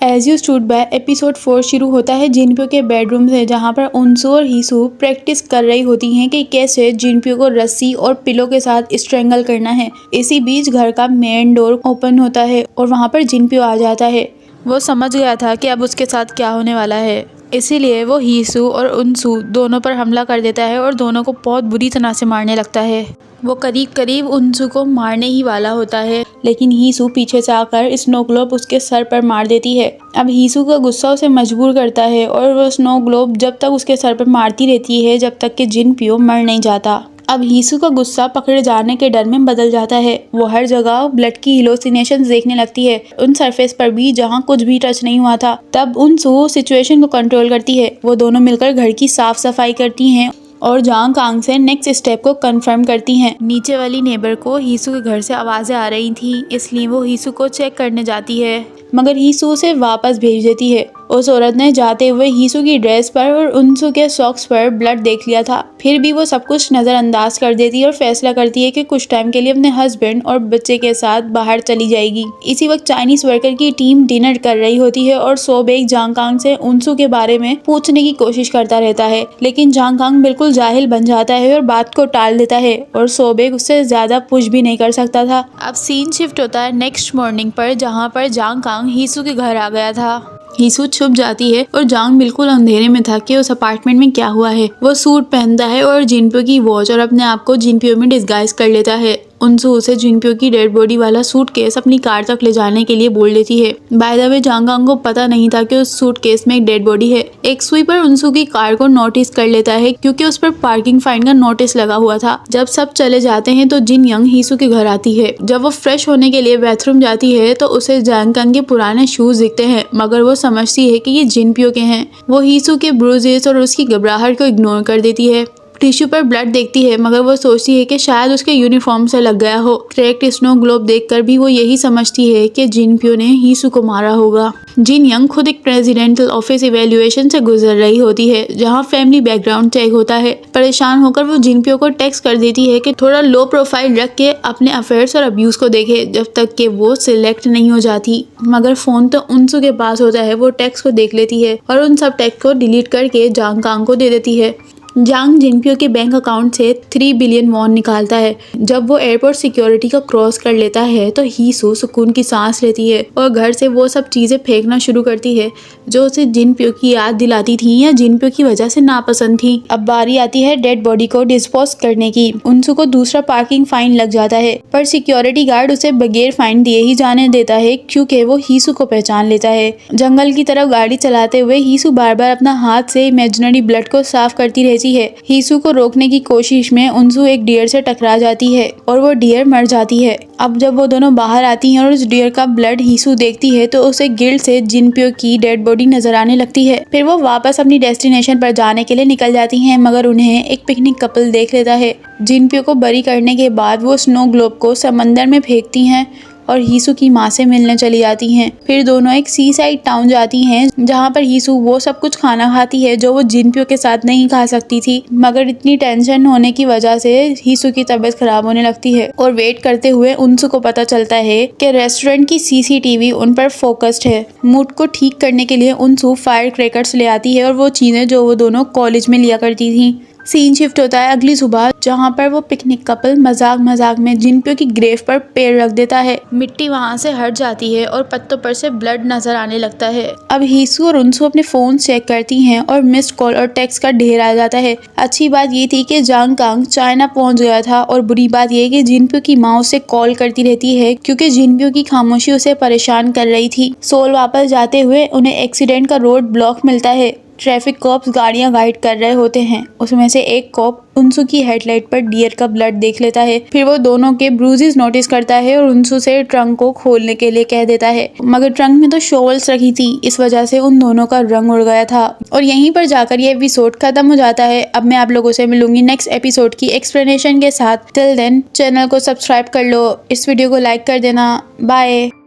As you stood by episode 4 शुरू होता है जिनप्यो के बेडरूम से, जहां पर उनसू और हीसू प्रैक्टिस कर रही होती हैं कि कैसे जिनप्यो को रस्सी और पिलो के साथ स्ट्रेंगल करना है। इसी बीच घर का मेन डोर ओपन होता है और वहां पर जिनप्यो आ जाता है। वो समझ गया था कि अब उसके साथ क्या होने वाला है, इसीलिए वो हीसू और उनसू दोनों पर हमला कर देता है और दोनों को बहुत बुरी तरह से मारने लगता है। वो करीब करीब उनसू को मारने ही वाला होता है, लेकिन हीसू पीछे से आकर स्नो ग्लोब उसके सर पर मार देती है। अब हीसू का गुस्सा उसे मजबूर करता है और वो स्नो ग्लोब जब तक उसके सर पर मारती रहती है जब तक कि जिनप्यो मर नहीं जाता। अब हीसू का गुस्सा पकड़े जाने के डर में बदल जाता है। वो हर जगह ब्लड की हेलुसिनेशंस देखने लगती है, उन सरफेस पर भी जहाँ कुछ भी टच नहीं हुआ था। तब उनसू सिचुएशन को कंट्रोल करती है। वो दोनों मिलकर घर की साफ सफाई करती हैं और जांग कांग से नेक्स्ट स्टेप को कंफर्म करती हैं। नीचे वाली नेबर को हीसू के घर से आवाजें आ रही थी, इसलिए वो हीसू को चेक करने जाती है, मगर हीसू उसे वापस भेज देती है। उस औरत ने जाते हुए हीसू की ड्रेस पर और उनसू के सॉक्स पर ब्लड देख लिया था, फिर भी वो सब कुछ नजरअंदाज कर देती है और फैसला करती है कि कुछ टाइम के लिए अपने हस्बैंड और बच्चे के साथ बाहर चली जाएगी। इसी वक्त चाइनीज वर्कर की टीम डिनर कर रही होती है और सोबेक जांग कांग से उनसू के बारे में पूछने की कोशिश करता रहता है, लेकिन जांग कांग बिल्कुल जाहिल बन जाता है और बात को टाल देता है और सोबेक उससे ज्यादा पुश भी नहीं कर सकता था। अब सीन शिफ्ट होता है नेक्स्ट मॉर्निंग पर, जहाँ पर जांग कांग हीसू के घर आ गया था। हीसू छुप जाती है और जांग बिल्कुल अंधेरे में था कि उस अपार्टमेंट में क्या हुआ है। वो सूट पहनता है और जिनप्यो की वॉच और अपने आप को जिनप्यो में डिस्गाइज कर लेता है। उनसू उसे जिनप्यो की डेड बॉडी वाला सूटकेस अपनी कार तक ले जाने के लिए बोल देती है। By the way Jang Kang को पता नहीं था कि उस सूटकेस में एक डेड बॉडी है। एक स्वीपर उनसू की कार को नोटिस कर लेता है क्योंकि उस पर पार्किंग फाइन का नोटिस लगा हुआ था। जब सब चले जाते हैं तो जिन यंग हीसू के घर आती है। जब वो फ्रेश होने के लिए बाथरूम जाती है तो उसे जांग कांग के पुराने शूज दिखते हैं, मगर वो समझती है कि ये जिनप्यो के हैं। वो हीसू के ब्रूजेस और उसकी घबराहट को इग्नोर कर देती है। टिश्यू पर ब्लड देखती है, मगर वो सोचती है कि शायद उसके यूनिफॉर्म से लग गया हो। क्रैक्ड स्नो ग्लोब देखकर भी वो यही समझती है कि जिनप्यो ने हीसू को मारा होगा। जिन यंग खुद एक प्रेसिडेंटल ऑफिस इवैल्यूएशन से गुजर रही होती है, जहां फैमिली बैकग्राउंड चेक होता है। परेशान होकर वो जिनप्यो को टेक्स्ट कर देती है कि थोड़ा लो प्रोफाइल रख के अपने अफेयर्स और अब्यूज को देखे जब तक कि वो सिलेक्ट नहीं हो जाती। मगर फोन तो उनसू के पास होता है। वो टेक्स्ट को देख लेती है और उन सब टेक्स्ट को डिलीट करके जांग कांग को दे देती है। जांग जिनप्यो के बैंक अकाउंट से 3 बिलियन वॉन निकालता है। जब वो एयरपोर्ट सिक्योरिटी का क्रॉस कर लेता है तो हीसू सुकून की सांस लेती है और घर से वो सब चीजें फेंकना शुरू करती है जो उसे जिनप्यो की याद दिलाती थी या जिनप्यो की वजह से नापसंद थी। अब बारी आती है डेड बॉडी को डिस्पोज करने की। उनसू को दूसरा पार्किंग फाइन लग जाता है, पर सिक्योरिटी गार्ड उसे बगैर फाइन दिए ही जाने देता है क्योंकि वो हीसू को पहचान लेता है। जंगल की तरफ गाड़ी चलाते हुए हीसू बार बार अपना हाथ से इमेजिनरी ब्लड को साफ करती रहती है। हीसू को रोकने की कोशिश में उनसू एक डियर से टकरा जाती है और वो डियर मर जाती है। अब जब वो दोनों बाहर आती हैं और उस डियर का ब्लड हीसू देखती है तो उसे गिल्ट से जिनप्यो की डेड बॉडी नजर आने लगती है। फिर वो वापस अपनी डेस्टिनेशन पर जाने के लिए निकल जाती हैं, मगर उन्हें एक पिकनिक कपल देख लेता है। जिनप्यो को बरी करने के बाद वो स्नो ग्लोब को समंदर में फेंकती हैं और हीसू की माँ से मिलने चली जाती हैं। फिर दोनों एक सी साइड टाउन जाती हैं, जहाँ पर हीसू वो सब कुछ खाना खाती है जो वो जिनप्यो के साथ नहीं खा सकती थी, मगर इतनी टेंशन होने की वजह से हीसू की तबीयत खराब होने लगती है। और वेट करते हुए उनसू को पता चलता है कि रेस्टोरेंट की सीसीटीवी उन पर फोकस्ड है। मूड को ठीक करने के लिए उनसू फायर क्रैकर्स ले आती है और वो चीजें जो वो दोनों कॉलेज में लिया करती थी। सीन शिफ्ट होता है अगली सुबह, जहाँ पर वो पिकनिक कपल मजाक मजाक में जिनप्यो की ग्रेव पर पेड़ रख देता है। मिट्टी वहाँ से हट जाती है और पत्तों पर से ब्लड नजर आने लगता है। अब हीसू और उनसू अपने फोन चेक करती हैं और मिस्ड कॉल और टेक्स्ट का ढेर आ जाता है। अच्छी बात ये थी कि जांग कांग चाइना पहुंच गया था और बुरी बात ये कि जिनप्यो की माँ उसे कॉल करती रहती है क्योंकि जिनप्यो की खामोशी उसे परेशान कर रही थी। सोल वापस जाते हुए उन्हें एक्सीडेंट का रोड ब्लॉक मिलता है। ट्रैफिक कॉप्स गाड़ियां गाइड कर रहे होते हैं। उसमें से एक कॉप उनसू की हेडलाइट पर डियर का ब्लड देख लेता है। फिर वो दोनों के ब्रूजेस नोटिस करता है और उनसू से ट्रंक को खोलने के लिए कह देता है, मगर ट्रंक में तो शॉवल्स रखी थी, इस वजह से उन दोनों का रंग उड़ गया था। और यहीं पर जाकर ये एपिसोड खत्म हो जाता है। अब मैं आप लोगों से मिलूंगी नेक्स्ट एपिसोड की एक्सप्लेनेशन के साथ। टिल देन चैनल को सब्सक्राइब कर लो, इस वीडियो को लाइक कर देना। बाय।